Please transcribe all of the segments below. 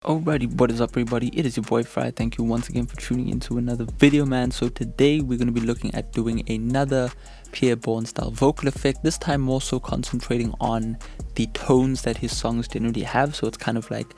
Alrighty, what is up everybody? It is your boy Farai. Thank you once again for tuning into another video, man. So today we're going to be looking at doing another Pierre Bourne style vocal effect. This time more so concentrating on the tones that his songs generally have. So it's kind of like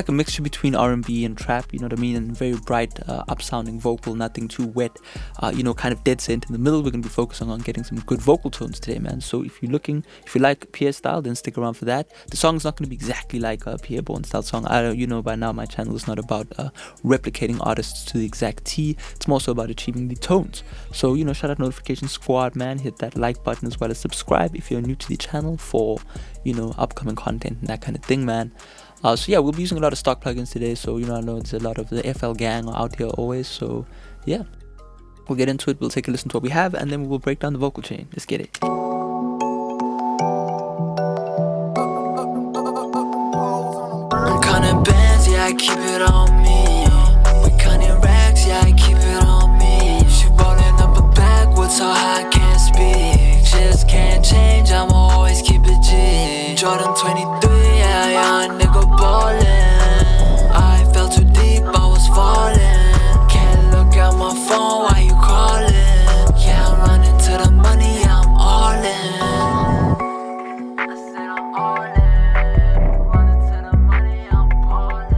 a mixture between R&B and trap, you know what I mean, and very bright up-sounding vocal, nothing too wet, kind of dead center in the middle. We're going to be focusing on getting some good vocal tones today, man. So if you like Pierre style, then stick around for that. The song's not going to be exactly like a Pierre Bourne style song. By now my channel is not about replicating artists to the exact T. It's more so about achieving the tones. So, shout out notification squad, man. Hit that like button as well as subscribe if you're new to the channel for, upcoming content and that kind of thing, man. So yeah, we'll be using a lot of stock plugins today, so I know there's a lot of the FL gang out here always, so yeah, we'll get into it. We'll take a listen to what we have and then we will break down the vocal chain. Let's get it. I'm counting bands, yeah, I keep it on me. We counting racks, yeah, I keep it on me. She rolling up a backwards so high I can't speak. Just can't change, I'ma always keep it G. Jordan 23, yeah, young nigga ballin'. I fell too deep, I was falling. Can't look at my phone, why you calling? Yeah, I'm running to the money, yeah, I'm all in. I said I'm all in. Running to the money, I'm ballin'.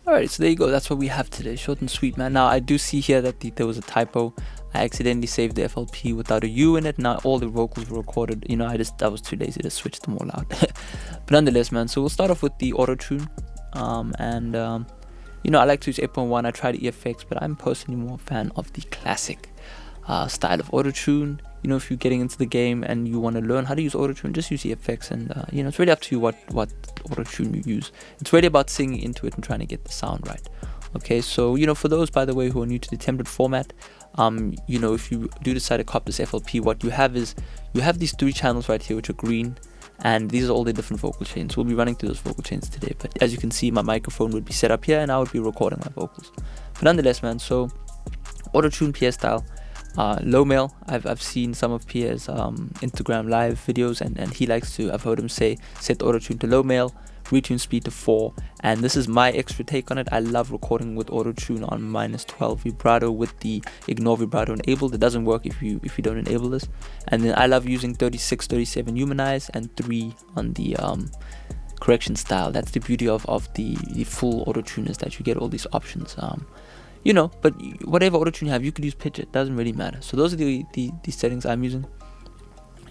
Alright, so there you go. That's what we have today. Short and sweet, man. Now, I do see here that there was a typo. I accidentally saved the FLP without a U in it. Now, all the vocals were recorded. I was too lazy to switch them all out. But nonetheless, man. So we'll start off with the auto-tune. I like to use 8.1. I tried EFX, but I'm personally more a fan of the classic style of auto-tune. If you're getting into the game and you want to learn how to use auto-tune, just use EFX, and it's really up to you what auto-tune you use. It's really about singing into it and trying to get the sound right. Okay, so for those, by the way, who are new to the template format, if you do decide to copy this FLP, what you have is these 3 channels right here which are green, and these are all the different vocal chains. We'll be running through those vocal chains today, but as you can see, my microphone would be set up here and I would be recording my vocals. But nonetheless, man, so auto-tune Pierre style. Low mail, I've seen some of Pierre's Instagram live videos, and he likes to, I've heard him say, set the auto-tune to low mail, retune speed to 4, and this is my extra take on it. I love recording with auto-tune on -12 vibrato with the ignore vibrato enabled. It doesn't work if you don't enable this. And then I love using 36, 37 humanize and 3 on the correction style. That's the beauty of the full auto-tune, is that you get all these options. But whatever auto-tune you have, you could use pitch, it doesn't really matter. So those are the settings I'm using.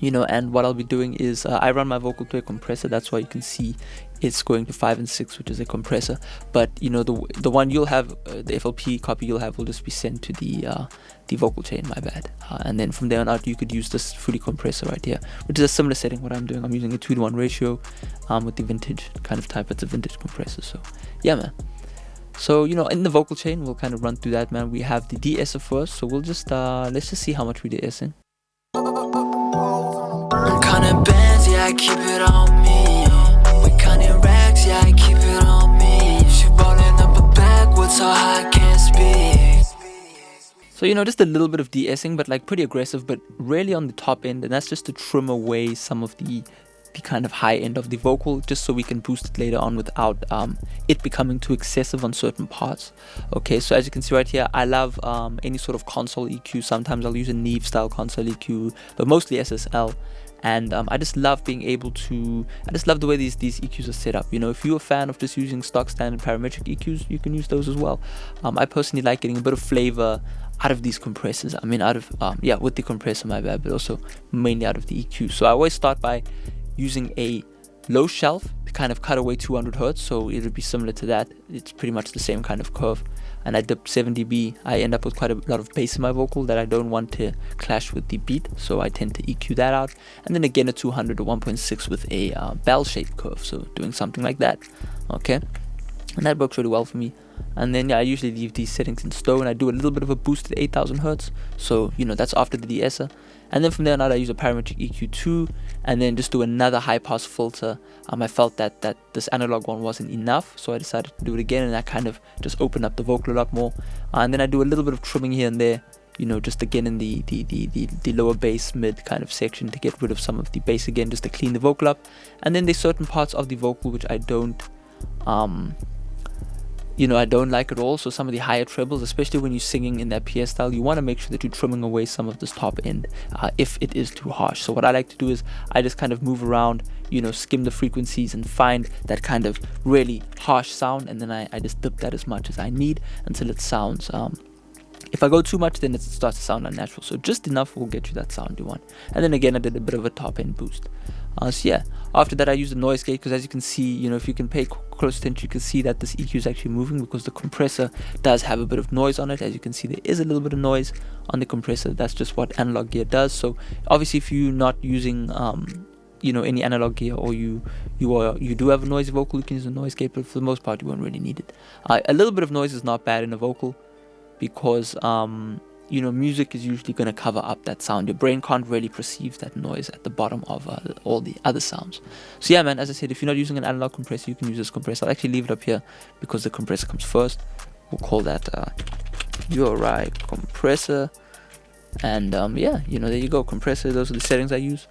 And what I'll be doing is I run my vocal through a compressor. That's why you can see it's going to 5 and 6, which is a compressor. But the one you'll have, the FLP copy you'll have, will just be sent to the vocal chain, my bad. And then from there on out, you could use this fully compressor right here, which is a similar setting. What I'm doing, I'm using a 2:1 ratio with the vintage kind of type. It's a vintage compressor. So yeah, man. So in the vocal chain, we'll kind of run through that, man. We have the de-esser first, so we'll just let's just see how much we de-essing. I'm counting bands, yeah, I keep it on me. We counting racks, yeah, I keep it on me. She rolling up a backwards so high I can't speak. So just a little bit of de-essing, but like pretty aggressive, but really on the top end, and that's just to trim away some of the kind of high end of the vocal, just so we can boost it later on without it becoming too excessive on certain parts. Okay, so as you can see right here, I love any sort of console EQ. Sometimes I'll use a Neve style console EQ, but mostly SSL. And I just love being able to, I just love the way these EQs are set up. If you're a fan of just using stock standard parametric EQs, you can use those as well. I personally like getting a bit of flavor out of these compressors. I mean, with the compressor, my bad, but also mainly out of the EQ. So I always start by using a low shelf to kind of cut away 200 hertz, so it would be similar to that. It's pretty much the same kind of curve. And I dip 7 dB. I end up with quite a lot of bass in my vocal that I don't want to clash with the beat, so I tend to EQ that out. And then again a 200 to 1.6 with a bell-shaped curve, so doing something like that. Okay, and that works really well for me. And then yeah, I usually leave these settings in stone. I do a little bit of a boost at 8000 hertz, so you know that's after the de-esser. And then from there on out I use a parametric EQ2, and then just do another high pass filter. I felt that this analog one wasn't enough, so I decided to do it again, and I kind of just opened up the vocal a lot more. And then I do a little bit of trimming here and there, you know, just again in the lower bass mid kind of section to get rid of some of the bass again, just to clean the vocal up. And then there's certain parts of the vocal which I don't you know, I don't like at all. So some of the higher trebles, especially when you're singing in that PS style, you want to make sure that you're trimming away some of this top end if it is too harsh. So what I like to do is I just kind of move around, you know, skim the frequencies and find that kind of really harsh sound, and then I just dip that as much as I need until it sounds if I go too much, then it starts to sound unnatural. So just enough will get you that sound you want. And then again, I did a bit of a top end boost. So yeah, after that I use the NoiseGate, because as you can see, you know, if you can pay close attention, you can see that this EQ is actually moving because the compressor does have a bit of noise on it. As you can see, there is a little bit of noise on the compressor. That's just what analog gear does. So obviously if you're not using you know, any analog gear, or you do have a noisy vocal, you can use a NoiseGate, but for the most part you won't really need it. A little bit of noise is not bad in a vocal, because you know, music is usually going to cover up that sound. Your brain can't really perceive that noise at the bottom of all the other sounds. So yeah, man, as I said, if you're not using an analog compressor, you can use this compressor. I'll actually leave it up here because the compressor comes first. We'll call that URI compressor. And yeah, you know, there you go, compressor. Those are the settings I use.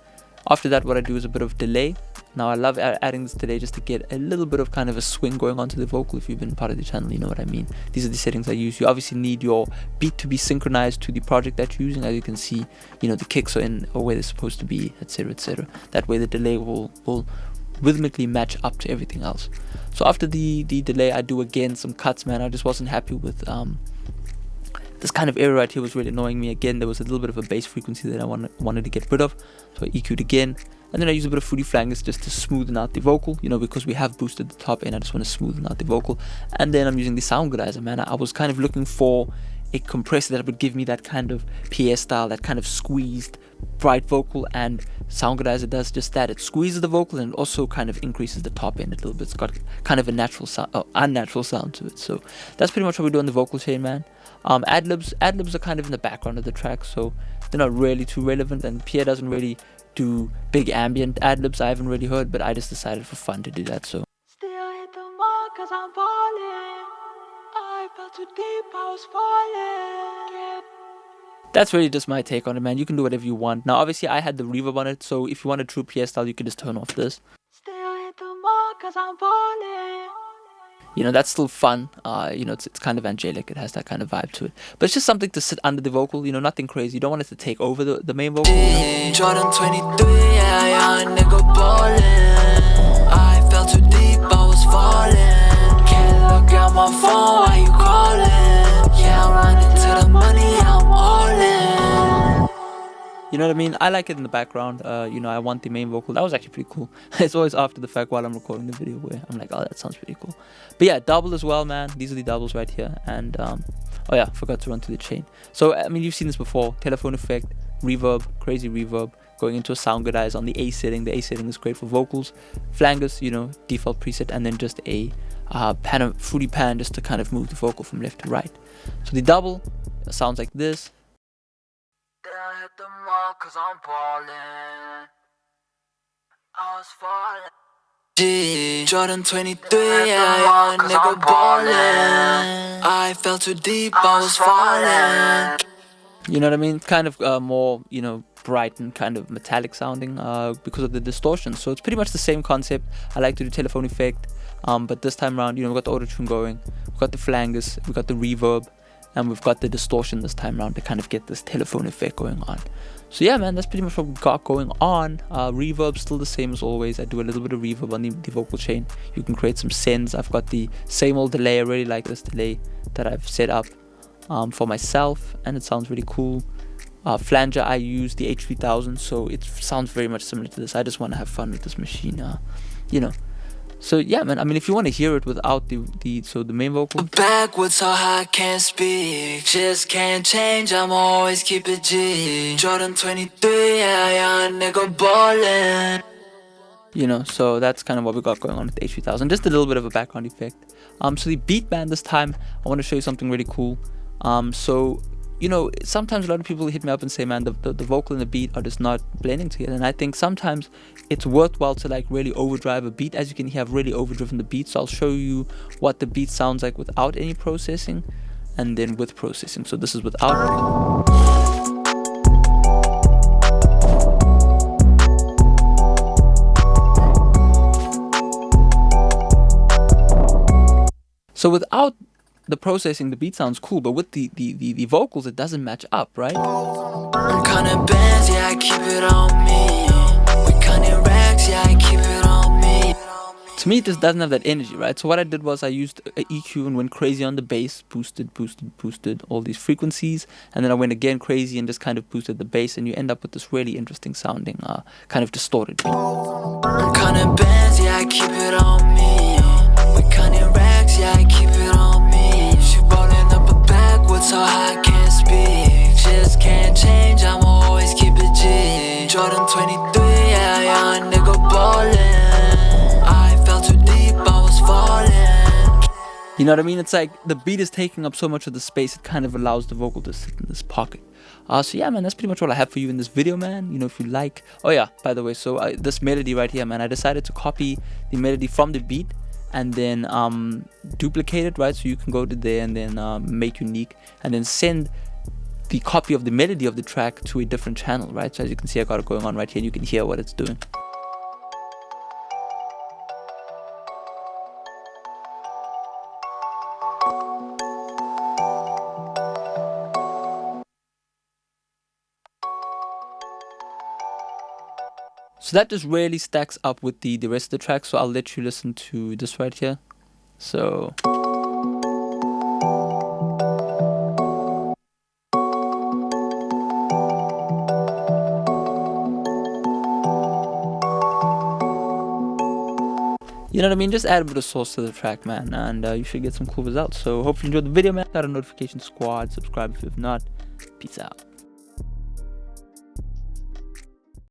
After that, what I do is a bit of delay. Now I love adding this delay just to get a little bit of kind of a swing going onto the vocal. If you've been part of the channel, you know what I mean. These are the settings I use. You obviously need your beat to be synchronized to the project that you're using. As you can see, you know, the kicks are in or where they're supposed to be, etc, etc. That way the delay will rhythmically match up to everything else. So after the delay, I do again some cuts, man. I just wasn't happy with this kind of error right here was really annoying me. Again, there was a little bit of a bass frequency that I wanted to get rid of, so I EQ'd again. And then I use a bit of fruity flangers just to smoothen out the vocal, you know, because we have boosted the top end. I just want to smoothen out the vocal. And then I'm using the Soundgodizer, man. I was kind of looking for a compressor that would give me that kind of PS style, that kind of squeezed, bright vocal, and Soundgodizer does just that. It squeezes the vocal and it also kind of increases the top end a little bit. It's got kind of a natural sound, unnatural sound to it. So that's pretty much what we do on the vocal chain, man. Ad-Libs are kind of in the background of the track, so they're not really too relevant, and Pierre doesn't really do big ambient ad-libs. I haven't really heard, but I just decided for fun to do that. So Still hit the mark 'cause I'm falling. I fell too deep, I was falling. that's really just my take on it, man. You can do whatever you want. Now obviously I had the reverb on it, so if you want a true Pierre style, you can just turn off this. Still hit the mark 'cause I'm falling. You know, that's still fun. You know, it's kind of angelic. It has that kind of vibe to it. But it's just something to sit under the vocal, you know, nothing crazy. You don't want it to take over the main vocal. Jordan 23, yeah, young nigga ballin'. I fell too deep, I was falling. Can't look at my phone, why you calling? Yeah, I'm running to the money, I'm all in. You know what I mean? I like it in the background. You know, I want the main vocal. That was actually pretty cool. It's always after the fact while I'm recording the video where I'm like, oh, that sounds pretty cool. But yeah, double as well, man. These are the doubles right here. And oh yeah, forgot to run to the chain. So I mean, you've seen this before. Telephone effect, reverb, crazy reverb, going into a Soundgodizer on the A setting. The A setting is great for vocals. Flangers, you know, default preset, and then just a fruity pan just to kind of move the vocal from left to right. So the double sounds like this. I hit the mark 'cause I'm ballin'. I was falling. Jordan 23, yeah, young nigga ballin'. I fell too deep, I was falling. You know what I mean? Kind of more, you know, bright and kind of metallic sounding because of the distortion. So it's pretty much the same concept. I like to do telephone effect, but this time around, you know, we've got the auto-tune going, we've got the flangers, we've got the reverb, and we've got the distortion this time around to kind of get this telephone effect going on. So yeah, man, that's pretty much what we got going on. Reverb still the same as always. I do a little bit of reverb on the vocal chain. You can create some sends. I've got the same old delay. I really like this delay that I've set up for myself, and it sounds really cool. Flanger, I use the H3000, so it sounds very much similar to this. I just want to have fun with this machine, you know. So yeah, man, I mean, if you want to hear it without the main vocal. Backwards so high I can't speak. Just can't change, I'm always keep it G. Jordan 23, yeah, young nigga ballin'. You know, so that's kind of what we got going on with the H3000. Just a little bit of a background effect. So the beat band this time, I want to show you something really cool. So you know, sometimes a lot of people hit me up and say, man, the vocal and the beat are just not blending together. And I think sometimes it's worthwhile to like really overdrive a beat. As you can hear, I've really overdriven the beat. So I'll show you what the beat sounds like without any processing, and then with processing. So this is without. So without the processing, the beat sounds cool, but with the vocals, it doesn't match up, right? I'm kinda bands, yeah, I keep it on me. We kinda racks, yeah, I keep it on me. To me, this doesn't have that energy, right? So what I did was I used an EQ and went crazy on the bass, boosted all these frequencies, and then I went again crazy and just kind of boosted the bass, and you end up with this really interesting sounding, kind of distorted beat. I'm kinda bands, yeah, I keep it on me. We kinda racks, yeah, I keep it on me. She ballin' up her backwards, so I can't speak. Just can't change, I'ma always keep it G. Jordan 23, yeah, young nigga ballin'. I fell too deep, I was falling. You know what I mean? It's like the beat is taking up so much of the space, it kind of allows the vocal to sit in this pocket. So yeah, man, that's pretty much all I have for you in this video, man. You know, if you like... Oh yeah, by the way, so this melody right here, man, I decided to copy the melody from the beat and then duplicate it, right? So you can go to there and then make unique, and then send the copy of the melody of the track to a different channel, right? So as you can see, I got it going on right here, and you can hear what it's doing. So that just really stacks up with the rest of the track. So I'll let you listen to this right here. So you know what I mean? Just add a bit of sauce to the track, man, and you should get some cool results. So hopefully you enjoyed the video, man. Got a notification squad. Subscribe if you have not. Peace out.